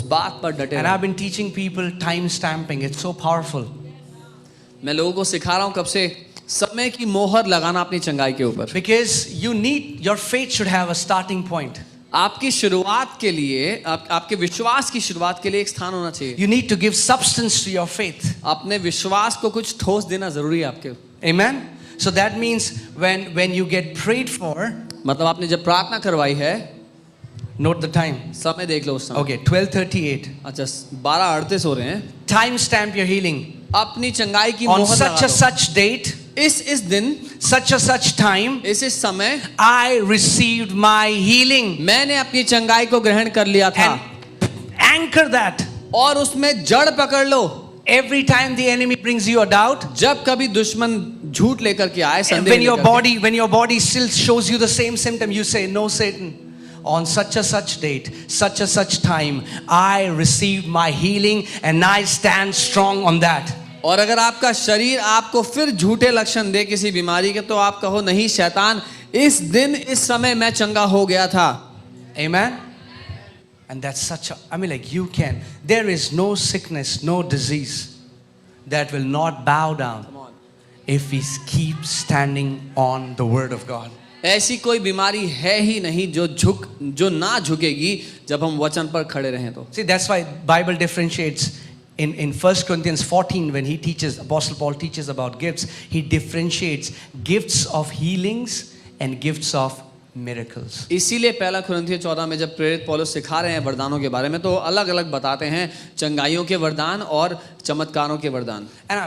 बात पर डटे And रहें। I've been teaching people time stamping. It's so powerful. मैं लोगों को सिखा रहा हूँ कब से, समय की मोहर लगाना अपनी चंगाई के ऊपर। Because your faith should have a starting point. आपकी शुरुआत के लिए, आपके विश्वास की शुरुआत के लिए एक स्थान होना चाहिए। You need to give substance to your faith. अपने विश्वास को कुछ ठोस देना जरूरी है आपके। Amen? So that means when you get prayed for, मतलब आपने जब प्रार्थना करवाई है, note the time. समय देख लो उस समय। Okay, 12:38. अच्छा 12:38 हो रहे हैं। Time stamp your healing. अपनी चंगाई की On मोहर such लगा a दो। such date, इस दिन, such a such time, इस समय I received my healing. मैंने अपनी चंगाई को ग्रहण कर लिया था। And anchor that. और उसमें जड़ पकड़ लो। Every time the enemy brings you a doubt, जब कभी दुश्मन झूठ लेकर के आए, and संदेह when your लेकर body still shows you the same symptom, you say, no, Satan, on such a such date, such a such time, I received my healing and I stand strong on that. और अगर आपका शरीर आपको फिर झूठे लक्षण दे किसी बीमारी के, तो आप कहो नहीं शैतान, इस दिन इस समय मैं चंगा हो गया था। Amen? And that's such a, there is no sickness, no disease that will not bow down if we keep standing on the word of God. ऐसी कोई बीमारी है ही नहीं जो ना झुकेगी जब हम वचन पर खड़े रहें तो। See, that's why Bible differentiates in 1 Corinthians 14 when Apostle Paul teaches about gifts, he differentiates gifts of healings and gifts of miracles. इसीलिए पहला कुरिन्थियों 14 में जब प्रेरित पौलुस सिखा रहे हैं वरदानों के बारे में, तो अलग अलग बताते हैं चंगाइयों के वरदान और चमत्कारों के वरदान। And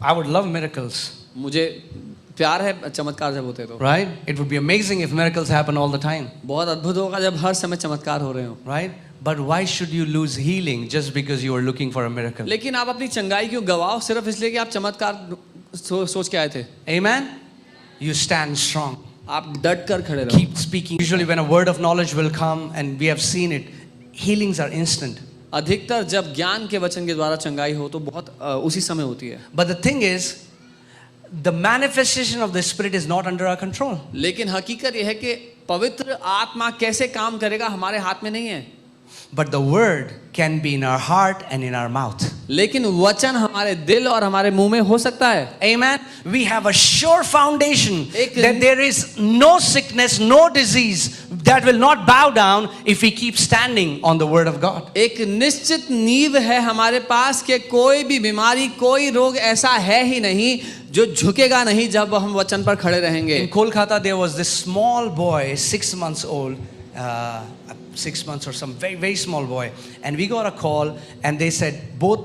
I would love miracles. मुझे प्यार है चमत्कार जब होते तो। Right? It would be amazing if miracles happen all the time. बहुत अद्भुत होगा जब हर समय चमत्कार हो रहे हो। Right? But why should you lose healing just because you are looking for a miracle? लेकिन आप अपनी चंगाई क्यों गवाओ सिर्फ इसलिए कि आप चमत्कार सोच के आए थे? Amen? You stand strong. आप डट कर खड़े रहो। Keep speaking. Usually when a word of knowledge will come, and we have seen it, healings are instant. अधिकतर जब ज्ञान के वचन के द्वारा चंगाई हो तो बहुत उसी समय होती है। But the thing is, the manifestation of the Spirit is not under our control. लेकिन हकीकत यह है कि पवित्र आत्मा कैसे काम करेगा हमारे हाथ में नहीं है। But the word can be in our heart and in our mouth. लेकिन वचन हमारे दिल और हमारे मुंह में हो सकता है। Amen. We have a sure foundation एक- that there is no sickness, no disease that will not bow down if we keep standing on the word of God. एक निश्चित नींव है हमारे पास कि कोई भी बीमारी, कोई रोग ऐसा है ही नहीं जो झुकेगा नहीं जब हम वचन पर खड़े रहेंगे। In Kolkata, there was this small boy, 6 months old, 6 months or some very, very small boy. And we got a call and they said both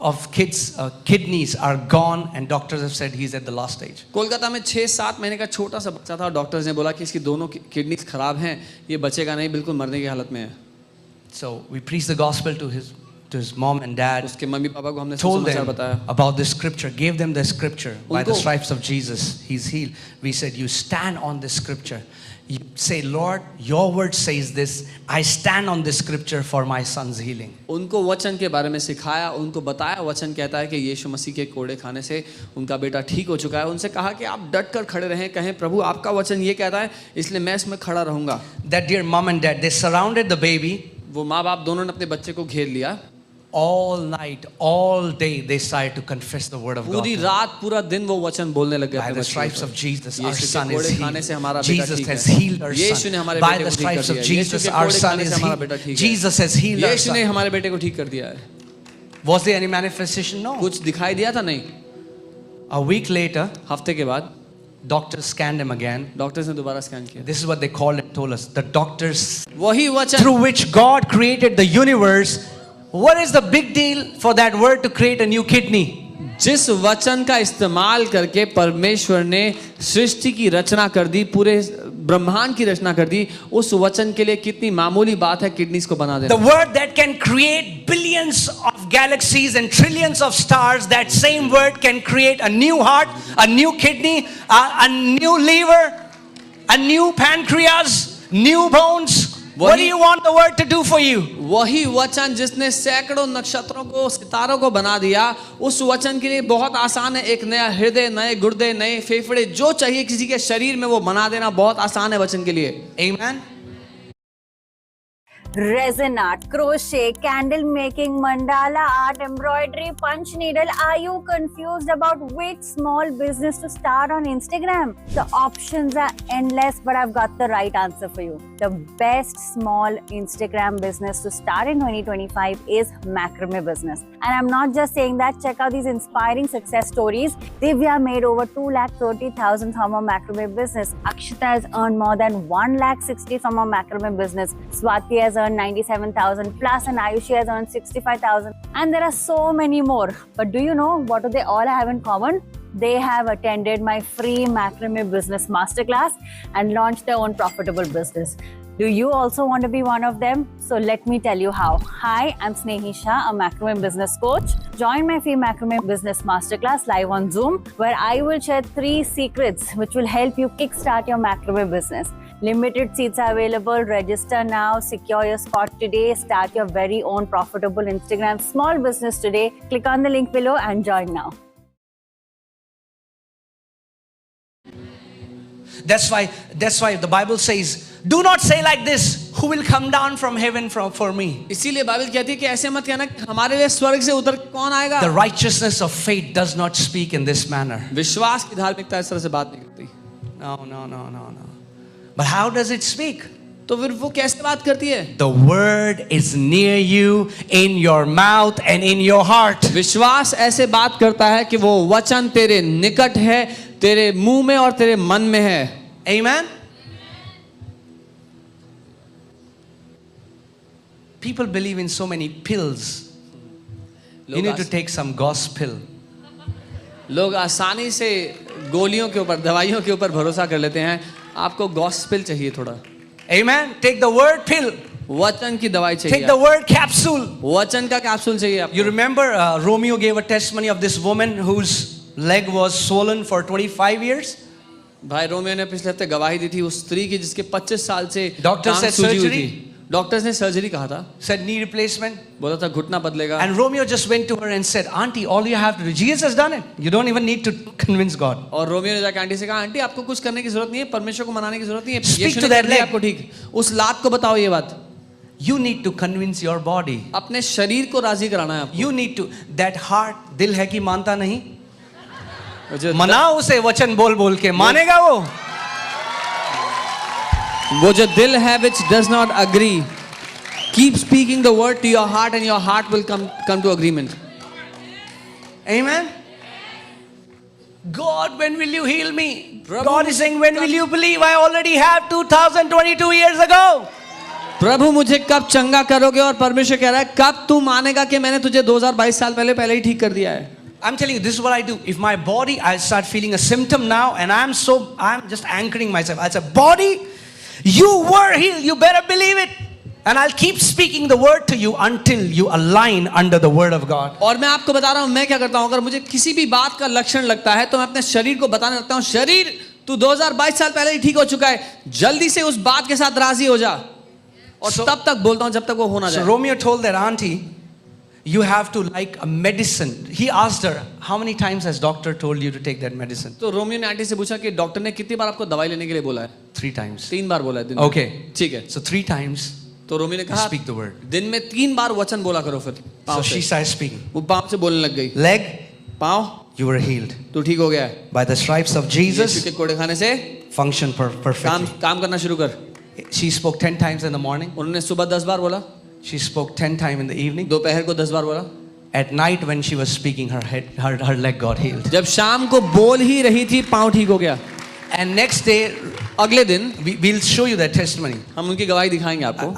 of kids' kidneys are gone and doctors have said he's at the last stage. Kolkata में 6-7 महीने का छोटा सा बच्चा था और doctors ने बोला कि इसकी दोनों किडनी खराब हैं, ये बचेगा नहीं, बिल्कुल मरने की हालत में है। So we preached the gospel to his mom and dad, उसके मम्मी पापा को हमने told समाचार them बताया। about the scripture, gave them the scripture, by the उनको- stripes of Jesus, he's healed. We said, you stand on this scripture. You say, Lord, your word says this. I stand on this scripture for my son's healing. उनको वचन के बारे में सिखाया, उनको बताया वचन कहता है कि यीशु मसीह के कोड़े खाने से उनका बेटा ठीक हो चुका है। उनसे कहा कि आप डट कर खड़े रहें, कहें प्रभु आपका वचन ये कहता है इसलिए मैं इसमें खड़ा रहूंगा। That dear mom and dad, they surrounded the baby. वो माँ बाप दोनों ने अपने बच्चे को घेर लिया। All night, all day, they started to confess the word of God. पूरी रात पूरा दिन वो वचन बोलने लग गए By अपने the बच्चे stripes को। of Jesus, our यीशु के son is कोड़े खाने से हमारा healed. बेटा Jesus ठीक has है। healed our यीशु ने son. हमारे By बेटे the को ठीक कर stripes of दिया है। यीशु Jesus, के our कोड़े son खाने is से हमारा बेटा healed. ठीक है। Jesus has healed our यीशु ने son. हमारे बेटे को ठीक कर दिया है। Was there any manifestation? No. कुछ दिखाई दिया था नहीं। A week later, हफ्ते के बाद doctors scanned him again. Doctors ने दोबारा स्कैन किया। This is what they called it, told us. The doctors वही वचन through which God created the universe. What is the big deal for that word to create a new kidney? जिस वचन का इस्तेमाल करके परमेश्वर ने सृष्टि की रचना कर दी, पूरे ब्रह्मांड की रचना कर दी, उस वचन के लिए कितनी मामूली बात है किडनीज को बना The देना। word that can create billions of galaxies and trillions of stars, that same word can create a new heart, a new kidney, a new liver, a new pancreas, new bones. What do you want the word to do for you? वही वचन जिसने सैकड़ों नक्षत्रों को, सितारों को बना दिया, उस वचन के लिए बहुत आसान है। एक नया हृदय, नए गुर्दे, नए फेफड़े, जो चाहिए किसी के शरीर में वो बना देना बहुत आसान है वचन के लिए। Amen. resin art, crochet, candle making, mandala art, embroidery, punch needle. Are you confused about which small business to start on Instagram? The options are endless, but I've got the right answer for you. The best small Instagram business to start in 2025 is macrame business. And I'm not just saying that. Check out these inspiring success stories. Divya made over 2,30,000 from her macrame business. Akshita has earned more than 1,60,000 from her macrame business. Swati has earned 97,000 plus, and Ayushi has earned 65,000. And there are so many more. But do you know what do they all have in common? They have attended my free macrame business masterclass and launched their own profitable business. Do you also want to be one of them? So let me tell you how. Hi, I'm Snehi Shah, a macrame business coach. Join my free macrame business masterclass live on Zoom, where I will share 3 secrets which will help you kickstart your macrame business. Limited seats are available. Register now, secure your spot today, start your very own profitable Instagram small business today. Click on the link below and join now. That's why the Bible says, do not say like this, who will come down from heaven for me? इसीलिए Bible कहती है कि ऐसे मत कहना कि हमारे लिए स्वर्ग से उतर कौन आएगा. The righteousness of faith does not speak in this manner. विश्वास की धार्मिकता इस तरह से बात नहीं करती. No. But how does it speak? तो फिर वो कैसे बात करती है? The word is near you, in your mouth and in your heart. विश्वास ऐसे बात करता है कि वो वचन तेरे निकट है, तेरे मुंह में और तेरे मन में है. Amen? People believe in so many pills. You need to take some gospel. लोग आसानी से गोलियों के ऊपर, दवाइयों के ऊपर भरोसा कर लेते हैं. आपको गॉस्पेल चाहिए थोड़ा. Amen? Take the word pill. वचन की दवाई चाहिए. Take the word capsule. वचन का कैप्सूल चाहिए आपको. You remember Romeo gave a testimony of this woman whose leg was swollen for 25 years? भाई रोमियो ने पिछले हफ्ते गवाही दी थी उस स्त्री की जिसके 25 साल से Doctor टांग said सूजी हुई surgery? थी. डॉक्टर्स ने सर्जरी कहा था. Said knee replacement. बोला था घुटना बदलेगा. And Romeo just went to her and said, Auntie, all you have to do, Jesus has done it. You don't even need to convince God. और Romeo ने जाकर आंटी से कहा, आंटी आपको कुछ करने की जरूरत नहीं है, परमेश्वर को मनाने की जरूरत नहीं है. Speak यीशु to ने that कर दिया leg. आपको ठीक. उस लात को बताओ ये बात. You need to convince your body. अपने शरीर को राजी कराना है आपको. You need to, that heart, दिल है कि मानता नहीं? जो मनाओ उसे वचन बोल बोल के, मानेगा वो जो दिल है which does not agree, keep speaking the word to your heart and your heart will come to agreement. Amen? God, when will you heal me? Prabhu, God is saying, when will you believe? I already have 2022 years ago. प्रभु मुझे कब चंगा करोगे? और परमेश्वर कह रहा है कब तू मानेगा कि मैंने तुझे 2022 साल पहले ही ठीक कर दिया है. I'm telling you, this is what I do. If my body, I start feeling a symptom now, and I'm just anchoring myself. I say, body, you were healed. You better believe it. And I'll keep speaking the word to you until you align under the word of God. और मैं आपको बता रहा हूं मैं क्या करता हूं. अगर मुझे किसी भी बात का लक्षण लगता है तो मैं अपने शरीर को बताने लगता हूं, शरीर तू 2022 साल पहले ही ठीक हो चुका है, जल्दी से उस बात के साथ राजी हो जा. और तब तक बोलता हूं जब तक वो हो ना जाए. So Romeo told that auntie, you have to like a medicine. He asked her, how many times has doctor told you to take that medicine? तो रोमियो ने आंटी से पूछा कि डॉक्टर ने कितनी बार आपको दवाई लेने के लिए बोला है? 3 times. 3 बार बोला है दिन में. Okay. ठीक है. So 3 times. तो रोमियो ने कहा Speak the word. दिन में 3 बार वचन बोला करो. फिर So पाँव she से started speaking. वो पाँव से बोलने लग गई. Leg, पाँव you were healed. तू ठीक हो गया है. By the stripes of Yeshu Jesus, के कोड़े खाने से function perfectly. काम करना शुरू कर. She spoke 10 times in the morning. उन्होंने सुबह 10 बार बोला. She spoke 10 times in the evening. दोपहर को 10 बार बोला. At night when she was speaking, her leg got healed. जब शाम को बोल ही रही थी पाँव ठीक हो गया. And next day, अगले दिन we'll show you that testimony. हम उनकी गवाही दिखाएंगे आपको.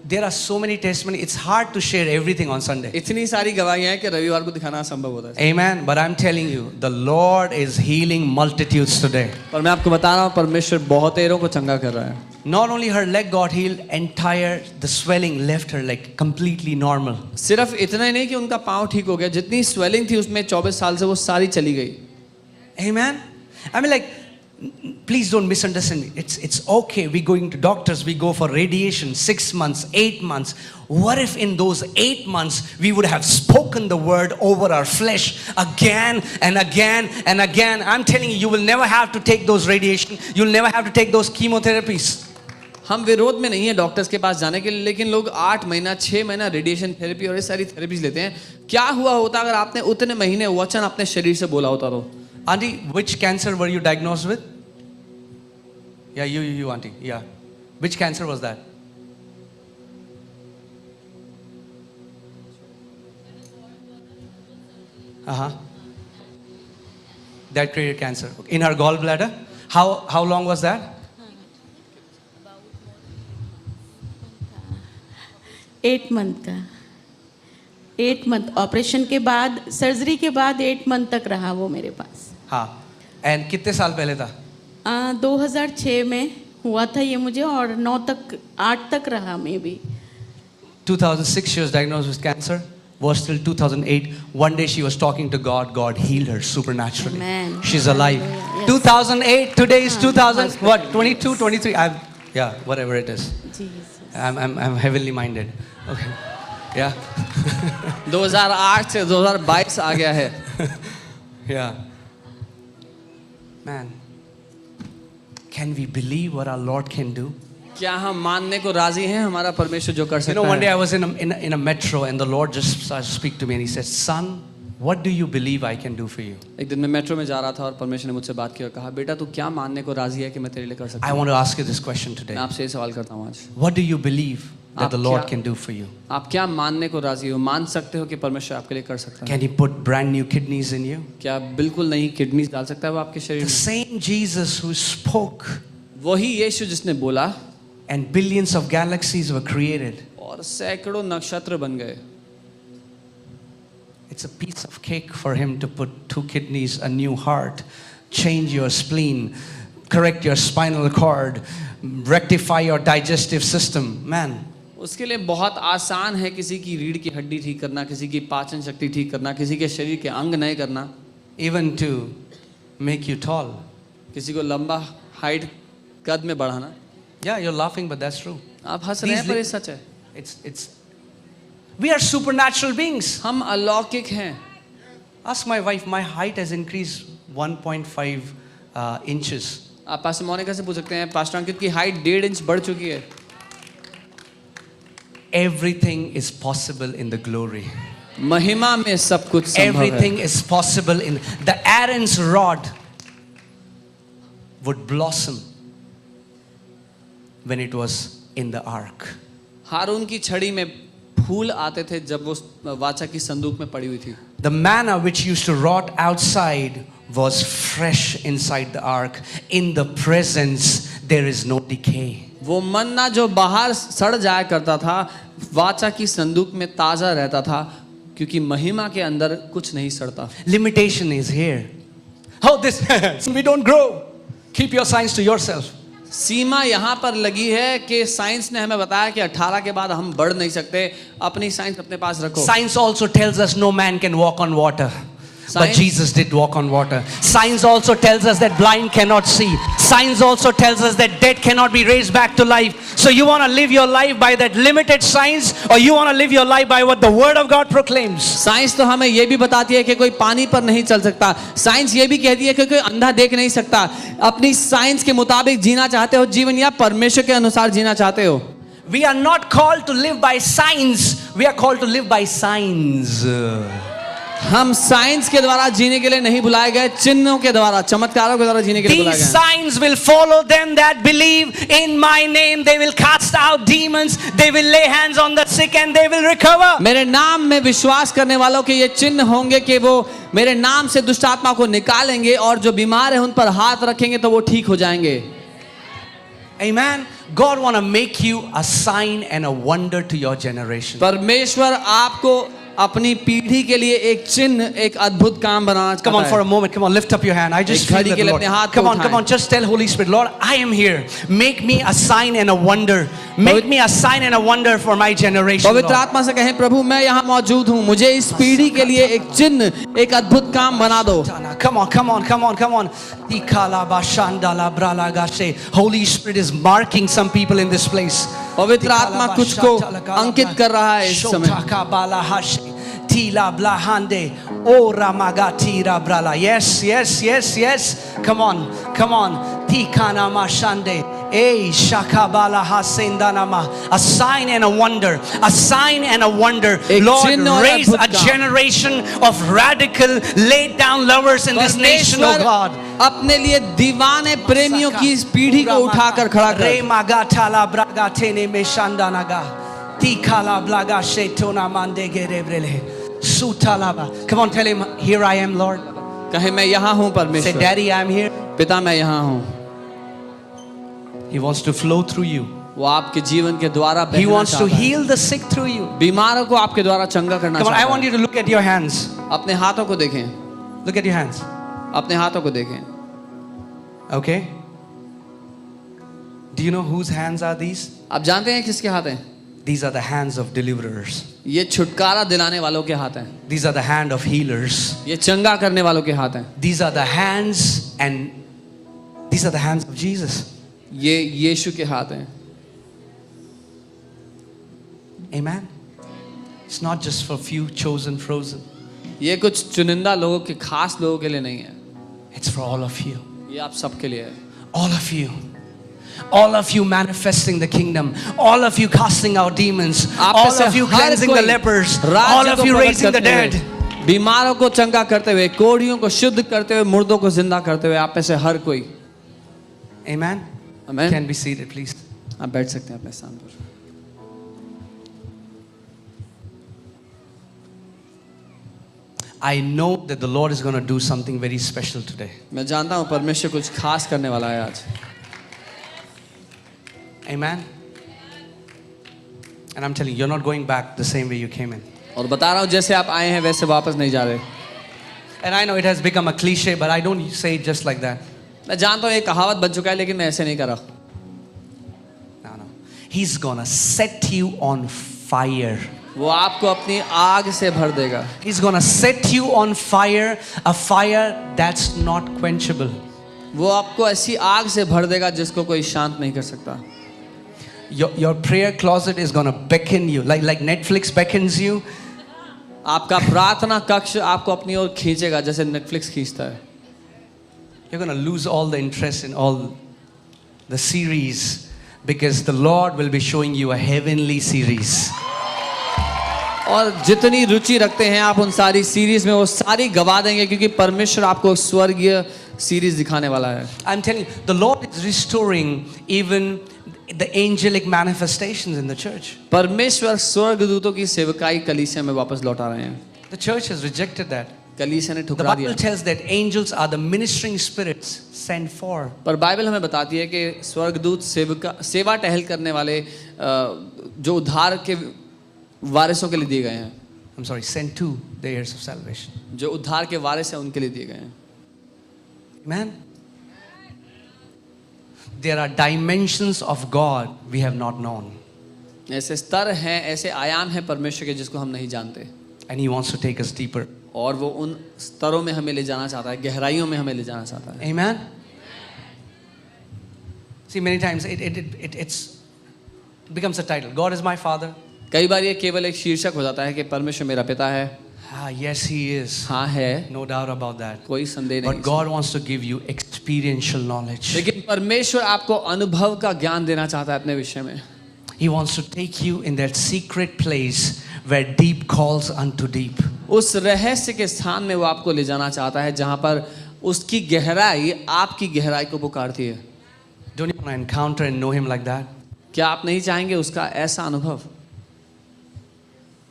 There are so many testimonies. It's hard to share everything on Sunday. इतनी सारी गवाहियां हैं कि रविवार को दिखाना असंभव होता है. Amen. But I'm telling you, the Lord is healing multitudes today. पर मैं आपको बता रहा हूँ परमेश्वर बहुतेरों को चंगा कर रहा है. Not only her leg got healed, the swelling left her like completely normal. सिर्फ इतना ही नहीं कि उनका पाँव ठीक हो गया, जितनी स्वेलिंग थी उसमें 24 साल से वो सारी चली गई. Amen. I mean, like, please don't misunderstand me. It's okay. We going to doctors. We go for radiation 6 months, 8 months. What if in those 8 months we would have spoken the word over our flesh again and again and again? I'm telling you, you will never have to take those radiation. You'll never have to take those chemotherapies. हम विरोध में नहीं है doctors के पास जाने के लिए, लेकिन लोग 8 महीना 6 महीना रेडिएशन थेरेपी और ये सारी थेरेपीज लेते हैं। क्या हुआ होता अगर आपने उतने महीने वचन अपने शरीर से बोला होता तो? Auntie, which cancer were you diagnosed with? Yeah, you, auntie. Yeah. Which cancer was that? That created cancer. In her gallbladder? How long was that? 8 month का, 8 मंथ ऑपरेशन के बाद, सर्जरी के बाद 8 मंथ तक रहा वो मेरे पास। हाँ। एंड कितने साल पहले था? 2006 में हुआ था ये मुझे, और 8 तक रहा may be. 2006 she was diagnosed with cancer. Was till 2008. One day she was talking to God. God healed her supernaturally. Amen. She's alive. Hallelujah. Yes. 2008. Today is 2000. What? 22, 23. Yeah, whatever it is. Jesus. I'm heavenly minded. Okay. Yeah. 2008 से 2022 आ गया है। Yeah. Man, can we believe what our Lord can do? क्या हम मानने को राजी हैं हमारा परमेश्वर जो कर You सकता know, one day है? I was in a metro and the Lord just started to speak to me and He said, "Son, what do you believe I can do for you?" एक दिन मैं metro में जा रहा था और परमेश्वर ने मुझसे बात की और कहा, बेटा तू क्या मानने को राजी है कि मैं तेरे लिए कर सकता I हूँ? want to ask you this question today. मैं आपसे ये सवाल करता हूँ आज, What do you believe that the आप Lord क्या- can do for you? आप क्या मानने को राजी हो? मान सकते हो कि परमेश्वर आपके लिए कर सकता है? Can He put brand new kidneys in you? क्या बिल्कुल नहीं किडनीज डाल सकता है वो आपके शरीर The में? same Jesus who spoke वही यीशु जिसने बोला and billions of galaxies were created. और सैकड़ों नक्षत्र बन गए। It's a piece of cake for Him to put 2 kidneys, a new heart, change your spleen, correct your spinal cord, rectify your digestive system. Man, उसके लिए बहुत आसान है किसी की रीढ़ की हड्डी ठीक करना, किसी की पाचन शक्ति ठीक करना, किसी के शरीर के अंग नए करना, even to make you tall. किसी को लंबा हाइट कद में बढ़ाना। Yeah, you're laughing, but that's true. आप हंस रहे हैं पर ये सच है। It's we are supernatural beings. हम अलौकिक हैं। Ask my wife, my height has increased 1.5 inches. आप पास्टर मोनिका से पूछ सकते हैं, पास्टर अंकित की हाइट 1.5 इंच बढ़ चुकी है। Everything is possible in the glory. महिमा में सब कुछ संभव है। Everything is possible in the Aaron's rod would blossom when it was in the ark. हारून की छड़ी में फूल आते थे जब वो वाचा की संदूक में पड़ी हुई थी। The manna which used to rot outside was fresh inside the ark. In the presence there is no decay. वो मन्ना जो बाहर सड़ जाया करता था वाचा की संदूक में ताजा रहता था, क्योंकि महिमा के अंदर कुछ नहीं सड़ता। Limitation is here. Oh, this we don't grow. Keep your signs to yourself. सीमा यहाँ पर लगी है कि साइंस ने हमें बताया कि 18 के बाद हम बढ़ नहीं सकते। अपनी साइंस अपने पास रखो। Science also tells us no man can walk on water. But Science- Jesus did walk on water. Science also tells us that blind cannot see. Science also tells us that dead cannot be raised back to life. So you want to live your life by that limited science, or you want to live your life by what the Word of God proclaims? Science तो हमें ये भी बताती है कि कोई पानी पर नहीं चल सकता। साइंस ये भी कहती है कि कोई अंधा देख नहीं सकता। अपनी साइंस के मुताबिक जीना चाहते हो जीवन, या परमेश्वर के अनुसार जीना चाहते हो? We are not called to live by science. We are called to live by signs. हम साइंस के द्वारा जीने के लिए नहीं बुलाए गए, चिन्हों के द्वारा, चमत्कारों के द्वारा जीने के लिए बुलाए These गए। signs will follow them that believe in my name. They will cast out demons. They will lay hands on the sick and they will recover. मेरे नाम में विश्वास करने वालों के ये चिन्ह होंगे कि वो मेरे नाम से दुष्ट आत्मा को निकालेंगे, और जो बीमार है उन पर हाथ रखेंगे तो वो ठीक हो जाएंगे। Amen. God want to make you a sign and a wonder to your generation. परमेश्वर आपको अपनी पीढ़ी के लिए एक चिन्ह, एक अद्भुत काम बनाना चाहता Come on for a है। moment. Come on, lift up your hand. I just एक feel घड़ी that के लिए Lord. अपने हाथ को Come on, उठाएं। come on. Just tell Holy Spirit, Lord, I am here. Make me a sign and a wonder. Make me a sign and a wonder for my generation. पवित्र Lord. आत्मा से कहें, प्रभु मैं यहाँ मौजूद हूँ, मुझे इस पीढ़ी के लिए एक चिन्ह, एक अद्भुत काम बना दो। Come on, come on, come on, come on. Holy Spirit is marking some people in this place. पवित्र आत्मा कुछ को अंकित कर रहा है इस समय। Tila blahande, o ramagatira brala. Yes, yes, yes, yes. Come on, come on. Tikana mashande. A shakabala hasendanama. A sign and a wonder. A sign and a wonder. एक Lord, चिन्ह और raise अद्भुत a काम। generation of radical, laid down lovers in this nation, oh परमेश्वर God. अपने लिए दीवाने प्रेमियों की इस पीढ़ी को उठाकर खड़ा Re कर। magatala braga tene meshandanaga. Tikala blaga shetona mandegerebrele. Sutalaba. Come on, tell him, here I am, Lord. कहे मैं यहाँ हूँ Say, परमेश्वर, Daddy, I'm here. पिता मैं यहाँ हूँ। He wants to flow through you. वो आपके जीवन के द्वारा He बहना wants to चाहता है। heal the sick through you. बीमारों को आपके द्वारा चंगा करना Come on, I चाहता want you to look at your hands. है। अपने हाथों को देखें, Look at your hands. अपने हाथों को देखें। Okay? Do you know whose hands are these? आप जानते हैं किसके हाथ हैं? These are the hands of deliverers. ये छुटकारा दिलाने वालों के हाथ हैं। These are the hand of healers. ये चंगा करने वालों के हाथ हैं। These are the hands and these are the hands of Jesus. ये यीशु के हाथ हैं। Amen. It's not just for few chosen frozen. ये कुछ चुनिंदा लोगों के, खास लोगों के लिए नहीं है। It's for all of you. ये आप सबके लिए है। All of you. All of you manifesting the kingdom. All of you casting out demons. आप में All से of you हर cleansing कोई the lepers. All राज्य of को you प्रकट raising the करते हुए, dead. बीमारों को चंगा करते हुए, कोढ़ियों को शुद्ध करते हुए, मुर्दों को जिंदा करते हुए, आप में से हर कोई। Amen. Amen. Can be seated, please. आप बैठ सकते हैं अपने स्थान पर। I know that the Lord is going to do something very special today. मैं जानता हूँ परमेश्वर कुछ खास करने वाला है आज। Amen. And I'm telling you, you're not going back the same way you came in. और बता रहा हूँ जैसे आप आए हैं वैसे वापस नहीं जा रहे। And I know it has become a cliche, but I don't say it just like that. मैं जानता हूँ ये कहावत बन चुका है, लेकिन मैं ऐसे नहीं कर रहा। No. He's going to set you on fire. वो आपको अपनी आग से भर देगा। He's going to set you on fire, a fire that's not quenchable. वो आपको ऐसी आग से भर देगा जिसको कोई शांत नहीं कर सकता। Your prayer closet is going to beckon you, like Netflix beckons you. आपका प्रार्थना कक्ष आपको अपनी ओर खींचेगा जैसे नेटफ्लिक्स खींचता है। You're going to lose all the interest in all the series because the Lord will be showing you a heavenly series. और जितनी रुचि रखते हैं आप उन सारी सीरीज में, वो सारी गवा देंगे क्योंकि परमेश्वर आपको स्वर्गीय सीरीज दिखाने वाला है। I'm telling you, the Lord is restoring even the angelic manifestations in the church. परमेश्वर स्वर्गदूतों की सेवकाई कलीसिया में वापस लौटा रहे हैं। The church has rejected that. कलीसिया ने The ठुकरा Bible दिया। tells that angels are the ministering spirits sent for. पर बाइबल हमें बताती है कि स्वर्गदूत सेवा टहल करने वाले जो उद्धार के वारिसों के लिए दिए गए हैं। I'm sorry, sent to the heirs of salvation. जो उद्धार के वारिस हैं उनके लिए दिए गए हैं। Amen. There are dimensions of God we have not known. ऐसे स्तर हैं, ऐसे आयाम हैं परमेश्वर के जिसको हम नहीं जानते। And He wants to take us deeper. और वो उन स्तरों में हमें ले जाना चाहता है, गहराइयों में हमें ले जाना चाहता है। Amen. See, many times it becomes a title. God is my Father. कई बार ये केवल एक शीर्षक हो जाता है कि परमेश्वर मेरा पिता है। Yes, He is. हाँ है, No doubt about that. कोई संदेह But नहीं। God wants to give you experiential knowledge. लेकिन परमेश्वर आपको अनुभव का ज्ञान देना चाहता है अपने विषय में। He wants to take you in that secret place where deep calls unto deep. उस रहस्य के स्थान में वो आपको ले जाना चाहता है जहाँ पर उसकी गहराई आपकी गहराई को पुकारती है। Don't you want to encounter and know Him like that? क्या आप नहीं चाहेंगे उसका ऐसा अनुभव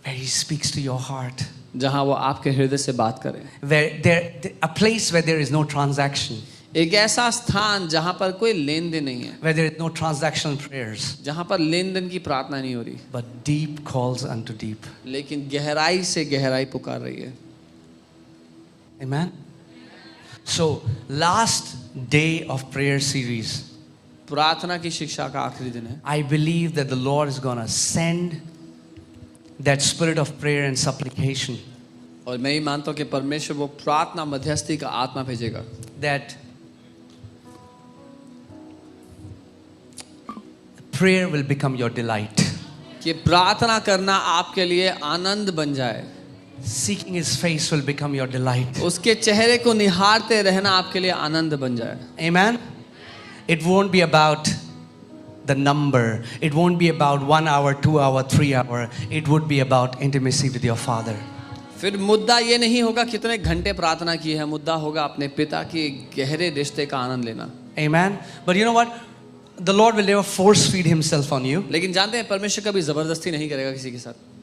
Where He speaks to your heart. जहाँ वो आपके हृदय से बात करे। Where a place where there is no transaction. एक ऐसा स्थान जहाँ पर कोई लेन देन नहीं है, Where there is no transactional prayers. जहाँ पर लेन देन की प्रार्थना नहीं हो रही, But deep calls unto deep. लेकिन गहराई से गहराई पुकार रही है। Amen. So last day of prayer series, प्रार्थना की शिक्षा का आखिरी दिन है। I believe that the Lord is going to send that spirit of prayer and supplication. और मैं ही मानता हूँ कि परमेश्वर वो प्रार्थना मध्यस्थी का आत्मा भेजेगा। That prayer will become your delight. कि प्रार्थना करना आपके लिए आनंद बन जाए। Seeking His face will become your delight. उसके चेहरे को निहारते रहना आपके लिए आनंद बन जाए। Amen. It won't be about the number. It won't be about 1 hour, 2 hour, 3 hour. It would be about intimacy with your Father. फिर मुद्दा ये नहीं होगा कितने घंटे प्रार्थना की है, मुद्दा होगा अपने पिता के गहरे रिश्ते का आनंद लेना. Amen. But you know what? The Lord will never force feed himself on you. लेकिन जानते हैं परमेश्वर कभी जबरदस्ती नहीं करेगा किसी के साथ.